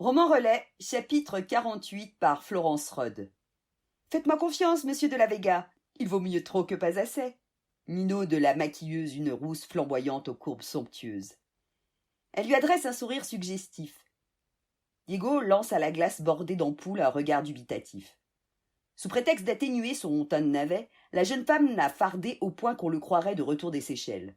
Roman Relais, chapitre 48 par Florence Rhodes. Faites-moi confiance, monsieur de la Vega. Il vaut mieux trop que pas assez. Minaud de la maquilleuse, une rousse flamboyante aux courbes somptueuses. Elle lui adresse un sourire suggestif. Diego lance à la glace bordée d'ampoules un regard dubitatif. Sous prétexte d'atténuer son teint de navet, la jeune femme n'a fardé au point qu'on le croirait de retour des Seychelles.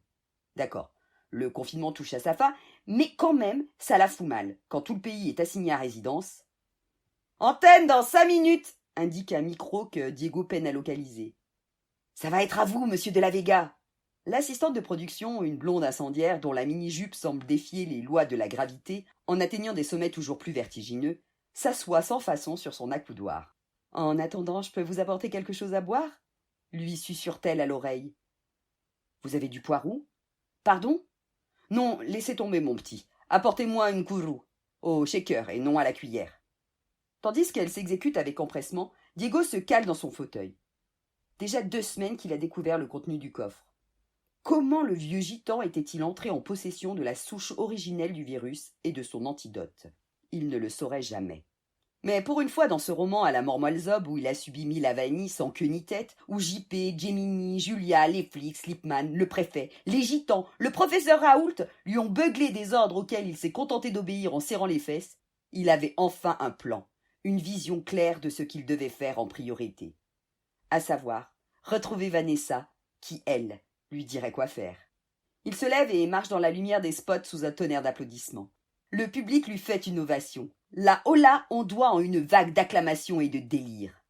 D'accord, le confinement touche à sa fin, mais quand même, ça la fout mal, quand tout le pays est assigné à résidence. « Antenne dans 5 minutes !» indique un micro que Diego peine à localiser. « Ça va être à vous, monsieur de la Vega !» L'assistante de production, une blonde incendiaire dont la mini-jupe semble défier les lois de la gravité en atteignant des sommets toujours plus vertigineux, s'assoit sans façon sur son accoudoir. « En attendant, je peux vous apporter quelque chose à boire ?» lui susurre-t-elle à l'oreille. « Vous avez du poireau ?»« Pardon ?»« Non, laissez tomber, mon petit. Apportez-moi une kourou, au shaker et non à la cuillère. » Tandis qu'elle s'exécute avec empressement, Diego se cale dans son fauteuil. Déjà 2 semaines qu'il a découvert le contenu du coffre. Comment le vieux gitan était-il entré en possession de la souche originelle du virus et de son antidote? Il ne le saurait jamais. Mais pour une fois dans ce roman à la Mormoilzob où il a subi 1000 avanies sans queue ni tête, où JP, Gemini, Julia, les flics, Slipman, le préfet, les gitans, le professeur Raoult lui ont beuglé des ordres auxquels il s'est contenté d'obéir en serrant les fesses, il avait enfin un plan, une vision claire de ce qu'il devait faire en priorité. À savoir, retrouver Vanessa, qui, elle, lui dirait quoi faire. Il se lève et marche dans la lumière des spots sous un tonnerre d'applaudissements. Le public lui fait une ovation. La hola on doit en une vague d'acclamations et de délire.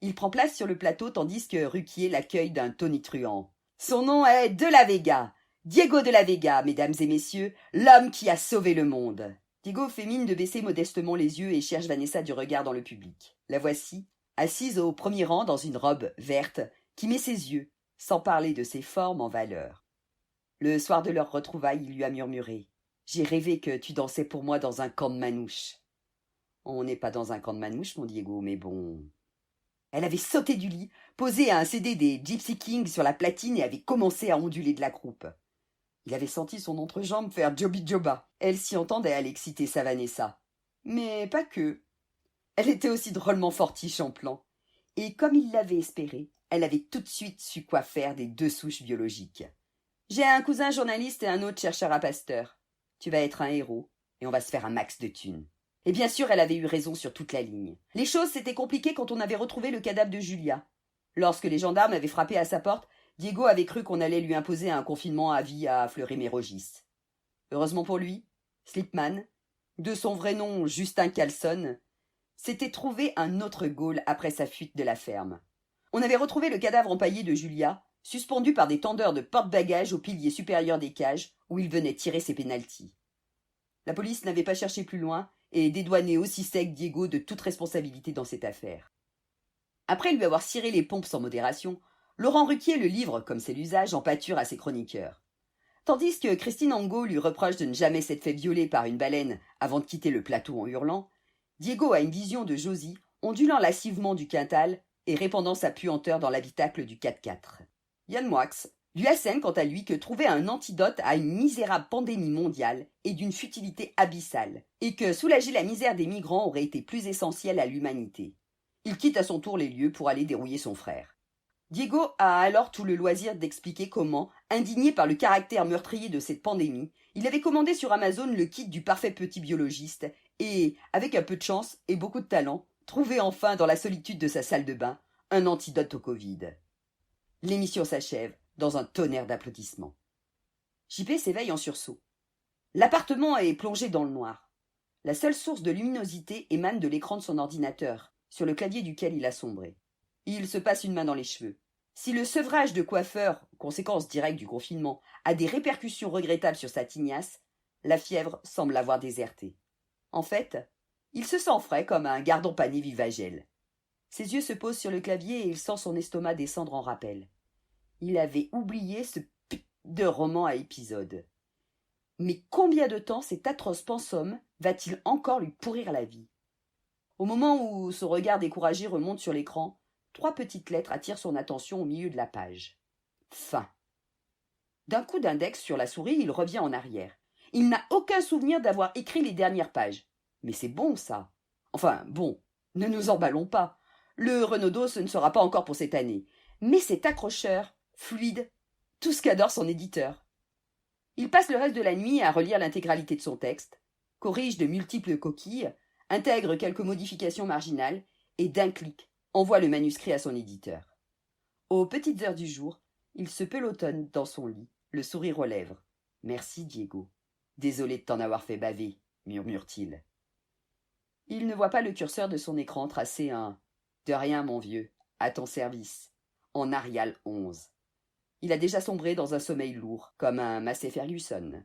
Il prend place sur le plateau tandis que Ruquier l'accueille d'un tonitruant. Son nom est De la Vega, Diego de la Vega, mesdames et messieurs, l'homme qui a sauvé le monde. Diego fait mine de baisser modestement les yeux et cherche Vanessa du regard dans le public. La voici, assise au premier rang dans une robe verte, qui met ses yeux, sans parler de ses formes, en valeur. Le soir de leur retrouvaille, il lui a murmuré. J'ai rêvé que tu dansais pour moi dans un camp de manouches. On n'est pas dans un camp de manouches, mon Diego, mais bon. Elle avait sauté du lit, posé un CD des Gypsy Kings sur la platine et avait commencé à onduler de la croupe. Il avait senti son entrejambe faire jobi joba. Elle s'y entendait à l'exciter sa Vanessa. Mais pas que. Elle était aussi drôlement fortiche en plan. Et comme il l'avait espéré, elle avait tout de suite su quoi faire des 2 souches biologiques. J'ai un cousin journaliste et un autre chercheur à Pasteur. Tu vas être un héros, et on va se faire un max de thunes. Et bien sûr, elle avait eu raison sur toute la ligne. Les choses s'étaient compliquées quand on avait retrouvé le cadavre de Julia. Lorsque les gendarmes avaient frappé à sa porte, Diego avait cru qu'on allait lui imposer un confinement à vie à Fleury-Mérogis. Heureusement pour lui, Slipman, de son vrai nom Justin Carlson, s'était trouvé un autre Gaule après sa fuite de la ferme. On avait retrouvé le cadavre empaillé de Julia, suspendu par des tendeurs de porte-bagages au pilier supérieur des cages où il venait tirer ses pénaltys. La police n'avait pas cherché plus loin et dédouané aussi sec Diego de toute responsabilité dans cette affaire. Après lui avoir ciré les pompes sans modération, Laurent Ruquier le livre, comme c'est l'usage, en pâture à ses chroniqueurs. Tandis que Christine Angot lui reproche de ne jamais s'être fait violer par une baleine avant de quitter le plateau en hurlant, Diego a une vision de Josie ondulant lascivement du quintal et répandant sa puanteur dans l'habitacle du 4x4. Yann Moix lui assène quant à lui que trouver un antidote à une misérable pandémie mondiale est d'une futilité abyssale, et que soulager la misère des migrants aurait été plus essentiel à l'humanité. Il quitte à son tour les lieux pour aller dérouiller son frère. Diego a alors tout le loisir d'expliquer comment, indigné par le caractère meurtrier de cette pandémie, il avait commandé sur Amazon le kit du parfait petit biologiste et, avec un peu de chance et beaucoup de talent, trouvé enfin dans la solitude de sa salle de bain un antidote au Covid. L'émission s'achève dans un tonnerre d'applaudissements. JP s'éveille en sursaut. L'appartement est plongé dans le noir. La seule source de luminosité émane de l'écran de son ordinateur, sur le clavier duquel il a sombré. Il se passe une main dans les cheveux. Si le sevrage de coiffeur, conséquence directe du confinement, a des répercussions regrettables sur sa tignasse, la fièvre semble l'avoir déserté. En fait, il se sent frais comme un gardon pané Vivagel. Ses yeux se posent sur le clavier et il sent son estomac descendre en rappel. Il avait oublié ce de roman à épisodes. Mais combien de temps cet atroce pensum va-t-il encore lui pourrir la vie? Au moment où son regard découragé remonte sur l'écran, 3 petites lettres attirent son attention au milieu de la page. Fin. D'un coup d'index sur la souris, il revient en arrière. Il n'a aucun souvenir d'avoir écrit les dernières pages. Mais c'est bon, ça. Enfin, bon, ne nous emballons pas. Le Renaudot, ce ne sera pas encore pour cette année. Mais c'est accrocheur, fluide, tout ce qu'adore son éditeur. Il passe le reste de la nuit à relire l'intégralité de son texte, corrige de multiples coquilles, intègre quelques modifications marginales, et d'un clic envoie le manuscrit à son éditeur. Aux petites heures du jour, il se pelotonne dans son lit, le sourire aux lèvres. « Merci, Diego. Désolé de t'en avoir fait baver, » murmure-t-il. Il ne voit pas le curseur de son écran tracer un « De rien, mon vieux, à ton service » en Arial 11. Il a déjà sombré dans un sommeil lourd, comme un Massey Ferguson.